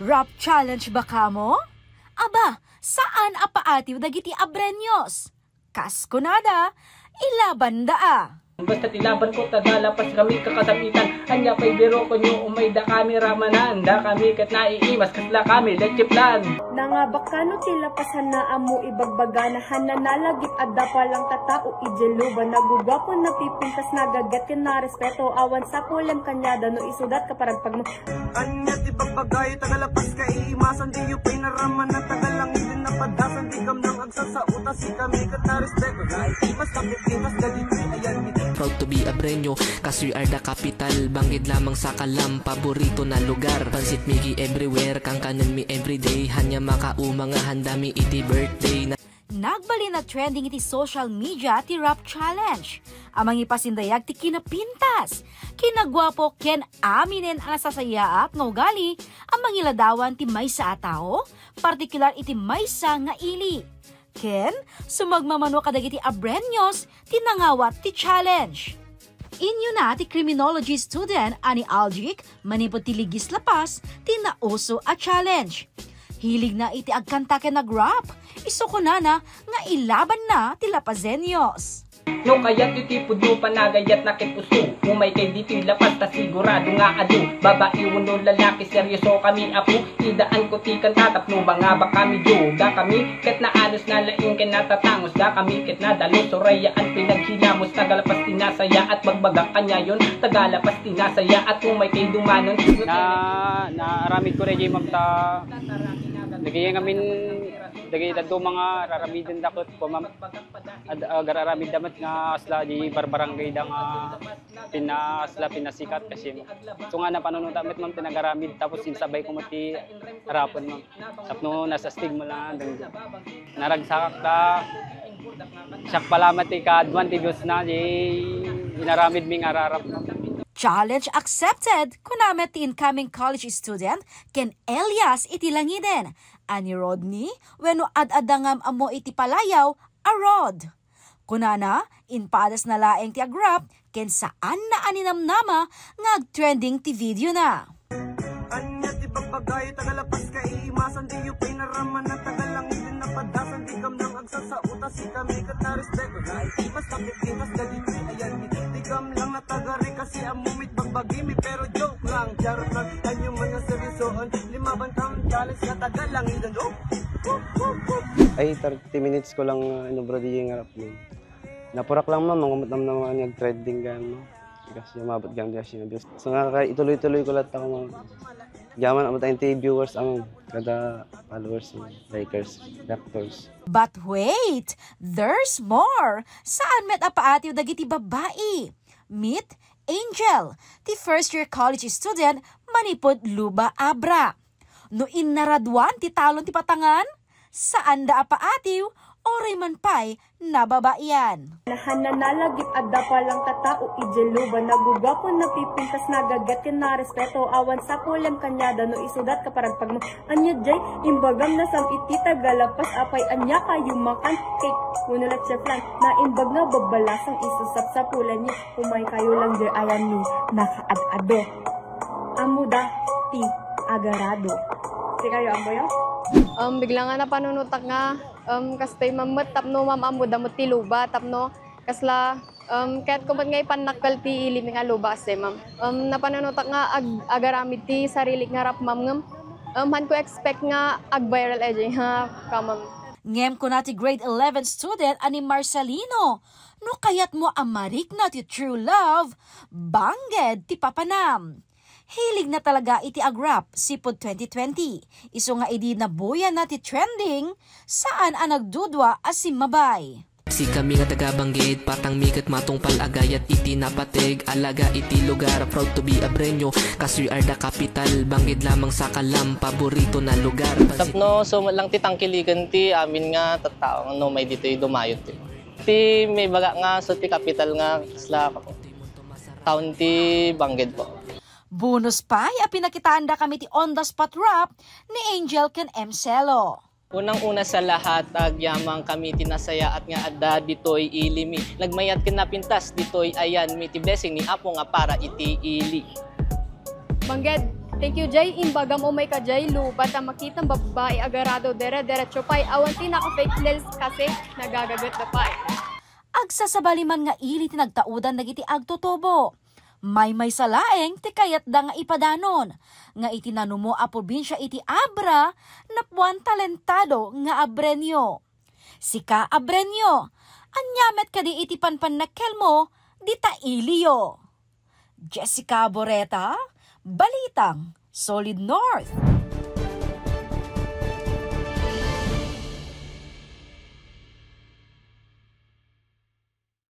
Rap challenge ba kamo? Aba, saan apaatiw dagiti abrenyos? Kaskunada, ilaban daa. Basta't ilaban ko, tagalapas kami kakasamitan. Anya pa'y biro ko nyo, umay da kami ramanan. Da kami kat naiimas, kasla kami, lechiplan. Nangabakano tila pasana amo ibagbaganahan na nalagip adda palang tatao ijeluba. Nagugapo na pipintas nagagat ka na respeto. Awan sa kulam kanyada no isudat ka paragpag mo. Anya ti bagbagay, tagalapas ka iimasan. Di yung pinaraman na tagalang din na padasan. Di kam nang agsasautas, si kami kat na respeto. Naiimas na pipintas, gaditi ayan biti. Proud to be Abreño, cause we are the capital. Banggid lamang sa Kalam, paborito na lugar. Pansit Migi everywhere, kang kanon mi everyday. Hanya makauma nga handa mi iti birthday. Nagbali na trending iti social media ti Rap Challenge. Amang ipasindayag ti kinapintas. Kinagwapo ken aminen ang sasayaat nga ugali. Amang iladawan ti maysa a tao, partikular iti maysa nga ili. Ken, sumagmamano kadagiti abrenyos, tinangawat ti challenge. Inyo na ti criminology student ani Algic, manipod ti ligis lapas, tinauso a challenge. Hilig na iti agkanta ken nagrap, isuko na nga ilaban na ti lapazenyos. No kayat titipod mo panagayat na kipuso. Umay kay dito'y lapas ta sigurado nga adu. Babae uno lalaki seryoso kami apo. Idaan ko tikan tatap no mga ba kami do. Da kami ket na anos na laing ken natatangos. Da kami ket na dalo sorayaan pinaghilamos. Tagalapas tinasaya at magbagang kanya yon. Tagalapas tinasaya at umay kay dumanon. Na aramid ko rin ma'am ta. Dagay ngamin dagay dadto mga raramidin dakot ko ma'am. Gararamid damat nga asla di barbarangay da nga pinasikat kasi so nga na panunuta met ma'am tinagaramid tapos sinsabay ko mati harapon ma'am. Tapno nasa stigma lang naragsakak ta. Siyak pala mati ka advantageous na di inaramid ming ararap ma'am. Challenge accepted kunamet ti incoming college student ken Elias iti langiden. Ani Rodney, wenno ad-adangam amo iti palayaw, a Rod. Kunana, inpadas na laeng ti agrap, ken saan na aninamnama ngag trending ti video na. Anya ti bagbagay, tagalapas ka iimasan. Di yung pinaraman na tagalang din na padasan. Di kam nang agsasautas, si kami kat na respeto. Naiimas na pipintas, gaditi ayan biti. Di kam lang natagari kasi amumit bagbagimi. Pero joke lang, charot lang. Anyo man na seryosoon, 5 bantang challenge na tagalang idan. Ay, 30 minutes ko lang bro di yung harap mo. Napurak lang ma'am, mga matam naman yung trending gano'n. Kasi umabot gang diya siya. So nga ituloy-tuloy ko lahat ako mga yaman ang tayong viewers ang kada followers, likers, doctors. But wait, there's more. Saan met apaatiw dagiti babae? Meet Angel, the first year college student manipod Luba Abra. No inaradwan ti talon ti patangan? Saan da apaatiw? Oray man pa'y nababaian. Nahananalagip adda palang tatao ijeluba. Nagugapo na pipintas nagagat ka na respeto. Awan sa kulam kanyada no isudat ka paragpag mo. Anya jay, imbagam na sam iti tagalapas apay anya kayo makan cake. Kunulat chef lang, na imbag nga babalasang isusap sa pulan niya. Umay kayo lang jay ayan ni nakaad-ado. Amuda ti agarado. Si kayo ambo yun? Bigla nga na panunutak nga. Kastay mamat tapno ma'am amo damot ti luba tapno kasla kahit kumat nga ipanakal ti ilim nga luba kasi ma'am napanunutak nga agaramid ti sarili nga rap ma'am ngam han ko expect nga ag-viral edge ha ka ma'am. Ngem ko na ti grade 11 student ani Marcelino. No kayat mo amarik na ti true love, bangged ti papanam. Hilig na talaga iti agrap sipod 2020. Iso nga idi nabuyan na ti trending, saan ang nagdudwa asim mabay. Si kami nga taga-banggid, patang mikat matong palagayat iti napateg, alaga iti lugar. Proud to be Abreño, cause we are the capital. Banggid lamang sa Kalam, paborito na lugar. Tapno, so lang ti tangkiligan ti amin nga tattao no may dito dumayot ti. Ti may baga nga so ti capital nga sla town ti Banggid po. Bonus pa, pinakitaanda kami ti on-the-spot rap ni Angel ken M. Celo. Unang-una sa lahat, agyamang kami tinasaya at nga adda ditoy ilimi. Nagmayat ken napintas ditoy ayan mi ti blessing ni Apo nga para iti ili. Bangged, Thank you, Jay. Imbagam o may ka, Jay. Lubat ang makitang babae agarado dere-derecho pa'y awan tinaka-fake nails kasi nagagagat na pa'y. Agsasabaliman nga ili tinagtaudan nagiti agtutubo. May salaeng ti kayat da nga ipadanon. Nga itinanumo a probinsya iti Abra na puan talentado nga Abrenyo. Sika Abrenyo, anyamet kadi iti panpanakkel mo, di tailiyo. Jessica Boreta, Balitang Solid North.